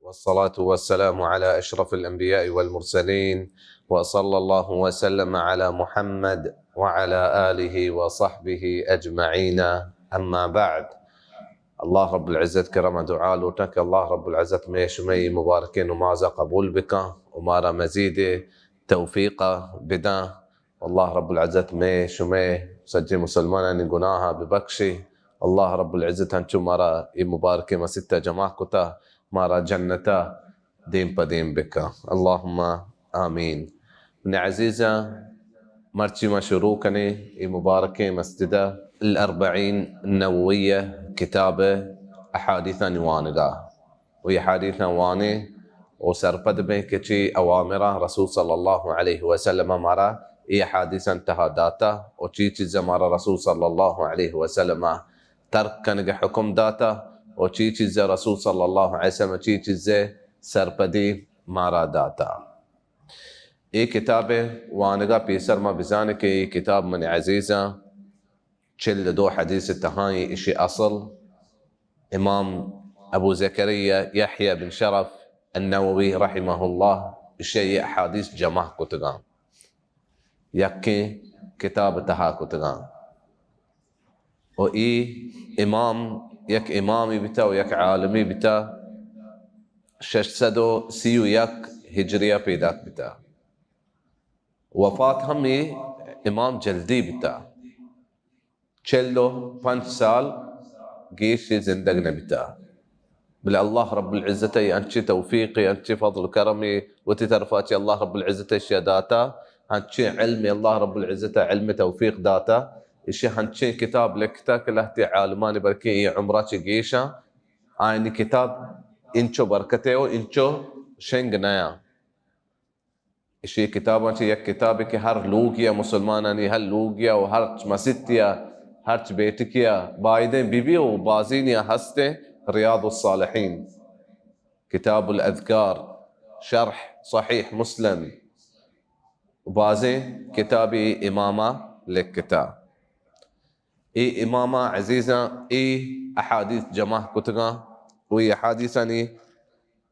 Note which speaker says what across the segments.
Speaker 1: والصلاة والسلام على أشرف الأنبياء والمرسلين، وصلى الله وسلم على محمد وعلى آله وصحبه أجمعين. أما بعد، الله رب العزة كرم دعاء لوتك الله رب العزة مي مباركين ومازا قبول بك ومارا مزيد توفيقه بدا. والله رب العزة مي سجي مسلمان نقناها ببكشي. الله رب العزة هنشو مارا مباركي ما ستة جماعة كتا مارا جنتا دين بدين بك، اللهم آمين. من عزيزة مرتي ما شروكني مباركي مسجدة الأربعين النووية كتابة أحاديث نوانقا، وهي حديث نواني وسربد بين كتي أوامر رسول صلى الله عليه وسلم مرة هي حادثة انتهاداتا وتي زمار رسول صلى الله عليه وسلم ترك كان حكم داتا وتي رسول صلى الله عليه وسلم تي سربدي مارا داتا. كتابه وانقا بيسر ما بزانك كتاب من عزيزة چل دو حديث التهاي اشي اصل امام ابو زكريا يحيى بن شرف النووي رحمه الله اشي احاديث جمع كتغان يكي كتاب تها كتغان و امام يك امامي بتا ويك عالمي بتا 631 هجرية بيدات بتا. وفات همي امام جلدی بتا 45 سال گیش زندگ نبتا. بلا الله رب العزة انشي توفيقي انشي فضل كرمي وتترفاتي الله رب العزة اشياء داتا انشي علمي الله رب العزة علم توفيق داتا اشي انشي كتاب لكتا كلهتي عالماني بركي عمراتي جيشا عيني كتاب انشو بركتيو انشو شنغنايا اشي كتابة يك كتابك هر لوگيا مسلماناني هر لوگيا وهر مسيتيا هر بيتكيا بايدين بيبي وبازينيا هسته رياض الصالحين، كتاب الأذكار، شرح صحيح مسلم، وبازين كتابي إمامة للكتاب. إمامة عزيزة أحاديث جماعة كتغا وهي حديثني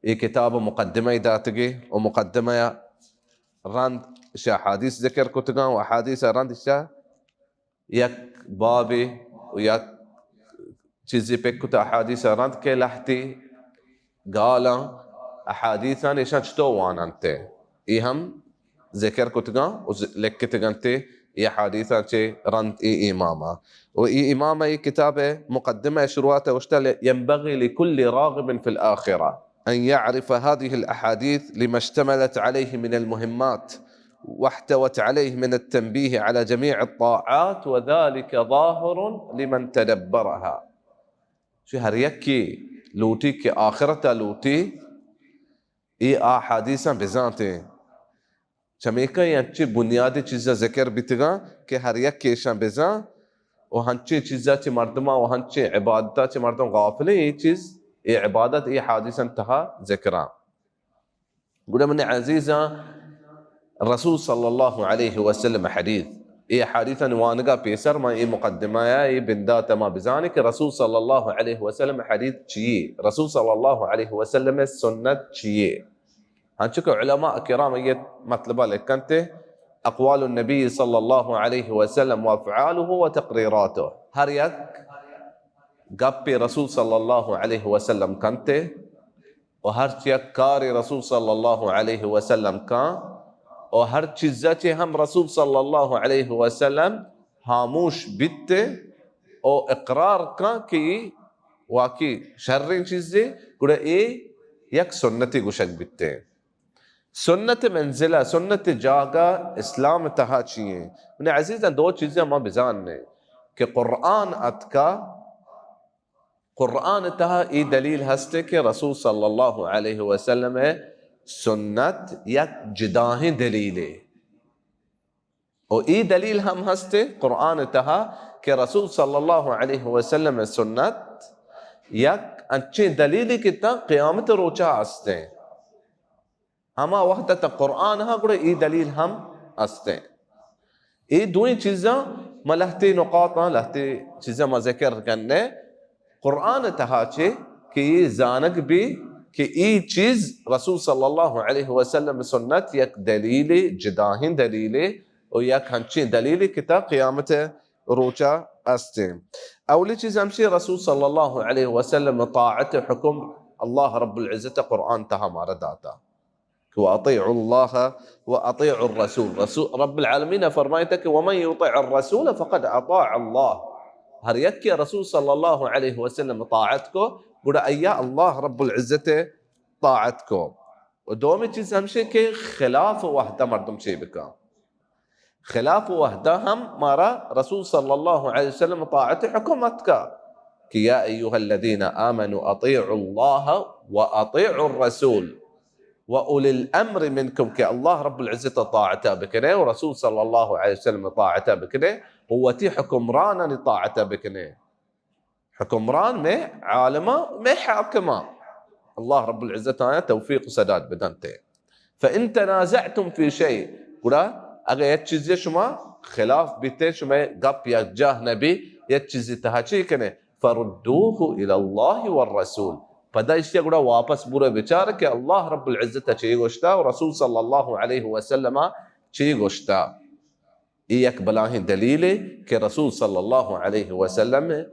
Speaker 1: كتاب مقدمة ذاتك ومقدمة راند شا حديث ذكر كتغان وأحاديث راند شا يك بابي ويك چیزی پکتا احادیث راند که لحتی قالا احادیثا نشان چطو وانانته هم ذکر کتگان و لکتگانته ای حديثا چه راند اماما اماما كتابه مقدمة شروعاته واشتل ينبغي لكل راغب في الآخرة أن يعرف هذه الأحاديث لما اشتملت عليه من المهمات واحتوت عليه من التنبيه على جميع الطاعات وذلك ظاهر لمن تدبرها. شو هريكي لوتي كي آخرته لوتي أحاديثا بذاته چمیکا यांची बुनियादी चीज़ा ذکر بیتگا که هر یک کیشان بزن و هنچی چیزا چی مردم و هنچی عبادتا چی مردم غافله ای چیز ای عبادت ای حادثا انتها ذکران. قلنا من عزيزة الرسول صلى الله عليه وسلم حديث ای حديثا وانقا بيسر ما ای مقدمه ای بنداتا ما بزانك رسول صلى الله عليه وسلم حديث چیه رسول صلى الله عليه وسلم سنة چیه هنشكو علماء كرام مطلبة لك أنت أقوال النبي صلى الله عليه وسلم وأفعاله وتقريراته هريك قبي رسول صلى الله عليه وسلم كنت وهرتيك كاري رسول صلى الله عليه وسلم كان وهرتي ذاتي هم رسول صلى الله عليه وسلم هاموش بيت أو إقرار كان كي واكي شرين چيزي قد إيه يك سنتي قشك بيتين سنت منزلہ سنت جاگا اسلام تہا چیئے. من عزیزاً دو چیزیں ما بزاننے کہ قرآن اتکا قرآن تہا ای دلیل ہستے کہ رسول صلی اللہ علیہ وسلم سنت یک جداہیں دلیلے اور ای دلیل ہم ہستے قرآن تہا کہ رسول صلی اللہ علیہ وسلم سنت یک اچھے دلیلی کتا قیامت روچہ ہستے ہما وحدت قرآن ہاں گوڑے ای دلیل ہم استے ای دوئی چیزاں ما لہتی نقاطاں لہتی چیزاں ما ذکر کرنے قرآن تہاچے کہ یہ زانک بھی कि ई चीज रसूल सल्लल्लाहु अलैहि वसल्लम सुन्नत यक दलील जदाहिन दलील और यक हंची दलील किता क़यामत रोचा अस्ते अवली चीज हमशी रसूल सल्लल्लाहु अलैहि वसल्लम ताअत हुक्म अल्लाह रब्बुल इज्जत कुरान तहा मारा दाता وأطيعوا الله وأطيعوا الرسول رسول رب العالمين فرمايتك ومن يطع الرسول فقد أطاع الله هر يكي رسول صلى الله عليه وسلم طاعتكم قل أيا الله رب العزة طاعتكم ودومي چیز همشه که خلاف وحده مردم چی بکن خلاف وحده هم مارا رسول صلى الله عليه وسلم طاعت حكومتك کہ يا أيها الذين آمنوا أطيعوا الله وأطيعوا الرسول وأولي الأمر منكم كي الله رب العزة طاعته بكنه ورسول صلى الله عليه وسلم طاعته بكنه وتي حكمران طاعته بكنه حكمران ما عالمه ما حاكمه الله رب العزة توفيق وسداد بدنته فإن تنازعتم في شيء قرا اگه یک چیزی شما خلاف بیته شما گپ یا جاه نبی یک چیزی تهچی کنه فردوه الى الله والرسول فدا اشیا گوڑا واپس بوره بچاره که الله رب العزت چی گوشتا و رسول صلی الله علیه و سلم چی گوشتا یک بلاهی دلیله که رسول صلی الله علیه و سلم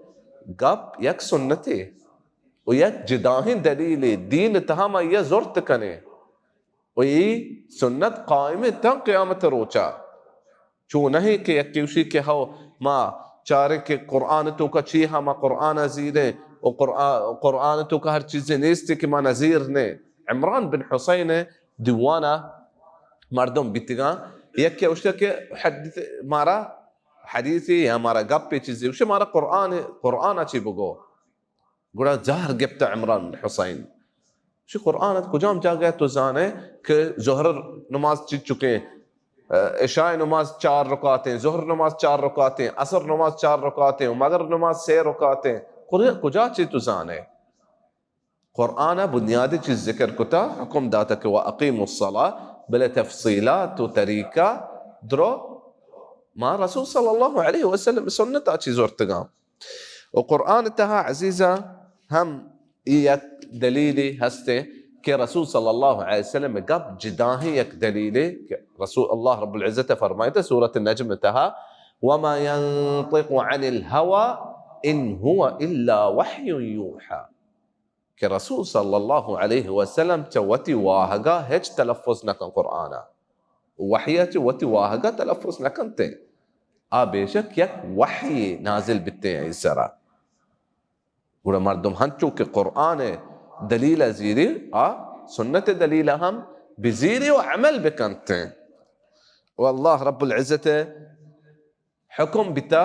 Speaker 1: گپ یک سنته و یک جداهی دلیله دین تهاما یه زرت کنه و یہ سنت قائم تا قیامت روچا چو نہیں کہ یکیوشی کے ہو ما چارے کے قرآن تو کا چیہا ما قرآن ازیرے و قرآن تو کا ہر چیز نیستی کہ ما نظیر نے عمران بن حسین دیوانا مردم بیتگا یکیوشی کے حدیث مارا حدیثی یا مارا گپ پی چیزی وشی مارا قرآن اچھی بگو گوڑا ظاہر گپتا عمران بن حسین شو قرآن کجام جا گیا تو زانے کہ ظہر نماز چیز چکے عشاء نماز 4 رکعتیں ظہر نماز 4 رکعتیں عصر نماز 4 رکعتیں مغرب نماز 3 رکعتیں کجا چیز تو زانے قرآن بنیادی چیز ذکر کتا حکم داتا کہ وَأَقِيمُوا الصَّلَاةِ بلا تفصیلات و طریقہ درو ما رسول صلی اللہ علیہ وسلم سنتا چیز ورتگام وقرآن تها عزیزہ ہم یک دلیلی ہستے کہ رسول صلی اللہ علیہ وسلم قب جداہی یک دلیلی کہ رسول اللہ رب العزت فرمائیتا سورة النجم تها وما ينطق عن الهوى إن هو إلا وحي يوحى کہ رسول صلی اللہ علیہ وسلم چوتی واہگا ہج تلفظ نکن قرآن وحیت وتی واہگا تلفظ نکن تے بیشک یک وحی نازل بتے ہیں اس سرا گوڑا مردم ہنچو کہ قرآن دلیل زیری سنت دلیل ہم بزیری و عمل بکنتے ہیں واللہ رب العزت حکم بتا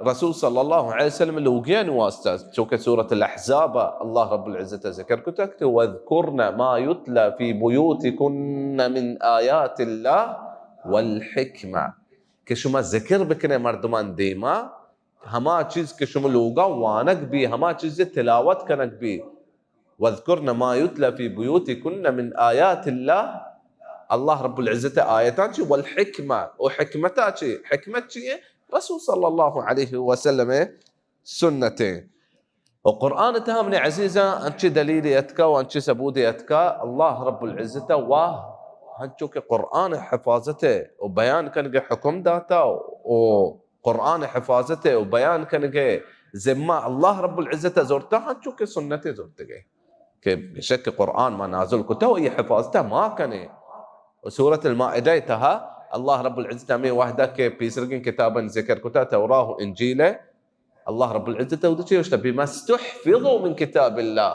Speaker 1: رسول صلی اللہ علیہ وسلم لوگین واسطہ چونکہ سورة الاحزاب اللہ رب العزت ذکر کو تکتے وَاذْكُرْنَ مَا يُتْلَى فِي بُيُوتِكُنَّ مِنْ آيَاتِ اللَّهِ وَالْحِكْمَةِ کہ شما ذکر بکنے مردمان دیما ہما چیز کہ شما لوگا وانک بھی ہما چیز تلاوت کنک بھی وَاذْكُرْنَ مَا يُتْلَى فِي بُيُوتِكُنَّ مِنْ آيَاتِ اللَّهِ اللہ رب العزت آیتان چی والحکمہ و حکمتا چی حکمت چی ہے رسول صلی اللہ علیہ وسلم سنتیں وقرآن تامن عزیزہ انچی دلیلیتکا وانچی ثبوتیتکا اللہ رب العزت واہ ہنچو کہ قرآن حفاظت ہے و بیان کنگے حکم داتا و قرآن حفاظت ہے و بیان کنگے ذمہ اللہ رب العزت زورتا ہنچو کہ سنت زورتے گئے کہ بشک قرآن ما نازل کتا و یہ حفاظتا ما کنے و سورة المائدہ تہا اللہ رب العزت ہمیں وحدہ کے پیسرگن کتابا ذکر کتا توراہ انجیل اللہ رب العزت ودچے بما استحفظوا من کتاب اللہ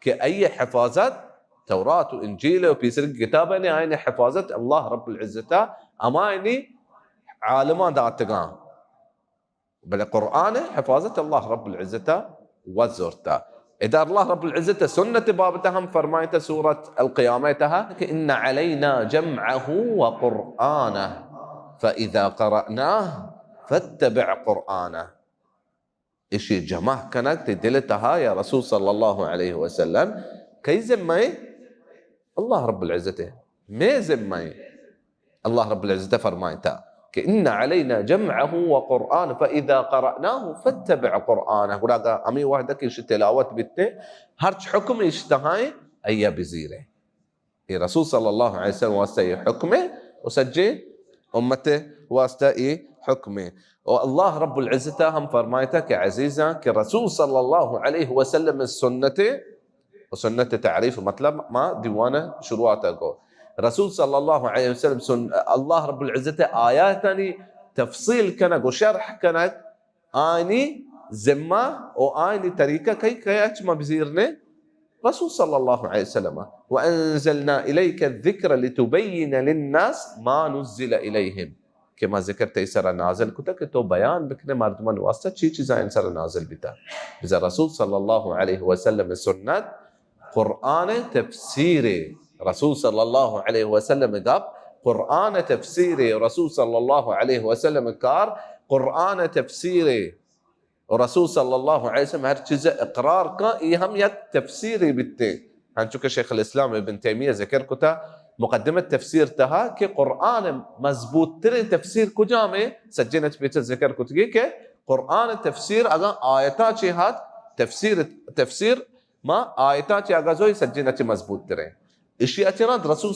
Speaker 1: کہ ای حفاظت توراة و انجیل و پیسرگن کتابا نے آئین حفاظت اللہ رب العزت امائنی عالمان داتگان بل قرآن حفاظت اللہ رب العزت وزرتا اذا الله رب العزة سنة بابتهم فرمايت سورة القيامتها إن علينا جمعه وقرآنه فإذا قرأناه فاتبع قرآنه إشي جمع كانت تدلتها يا رسول صلى الله عليه وسلم كي زمي الله رب العزة ما زمي الله رب العزة فرمايتها إن علينا جمعه وقرآن فإذا قرأناه فاتبع قرآنه وراغا أمي وحدك إيش تلاوت بيته هرش حكم إيش تهاي أي بزيره الرسول صلى الله عليه وسلم واسطة حكمه وسجل أمته واسطة حكمه. والله رب العزة هم فرمايته كعزيزة كرسول صلى الله عليه وسلم السنة وسنة تعريف مطلب ما ديوانه شروعاته رسول صلى الله عليه وسلم الله رب العزة آياتني تفصيل كنك وشرح كنك آني زمة وآني طريقة كي أجمع بزيرنا رسول صلى الله عليه وسلم وأنزلنا إليك الذكر لتبين للناس ما نزل إليهم كما ذكرت يسر نازل كتك تو بيان بكنا مردمان واسطة شي چيزا ينسر نازل بتا إذا رسول صلى الله عليه وسلم السنة قرآن تفسيري رسول صلى الله عليه وسلم قال قرآن تفسيري رسول صلى الله عليه وسلم كار قرآن تفسيري ورسول صلى الله عليه وسلم هرچیز اقرار کا هم یک تفسیری بته هنچو شيخ الاسلام ابن تيمية ذكر كتا مقدمة تفسير تها كي قرآن مضبوط تر تفسير کجا میں سجنت بیت ذکر کتگی کہ قرآن تفسير اگر آیتا چی هات تفسير ما آیتا چی اگر زوی سجنت مضبوط تر اشیاء چرا رسول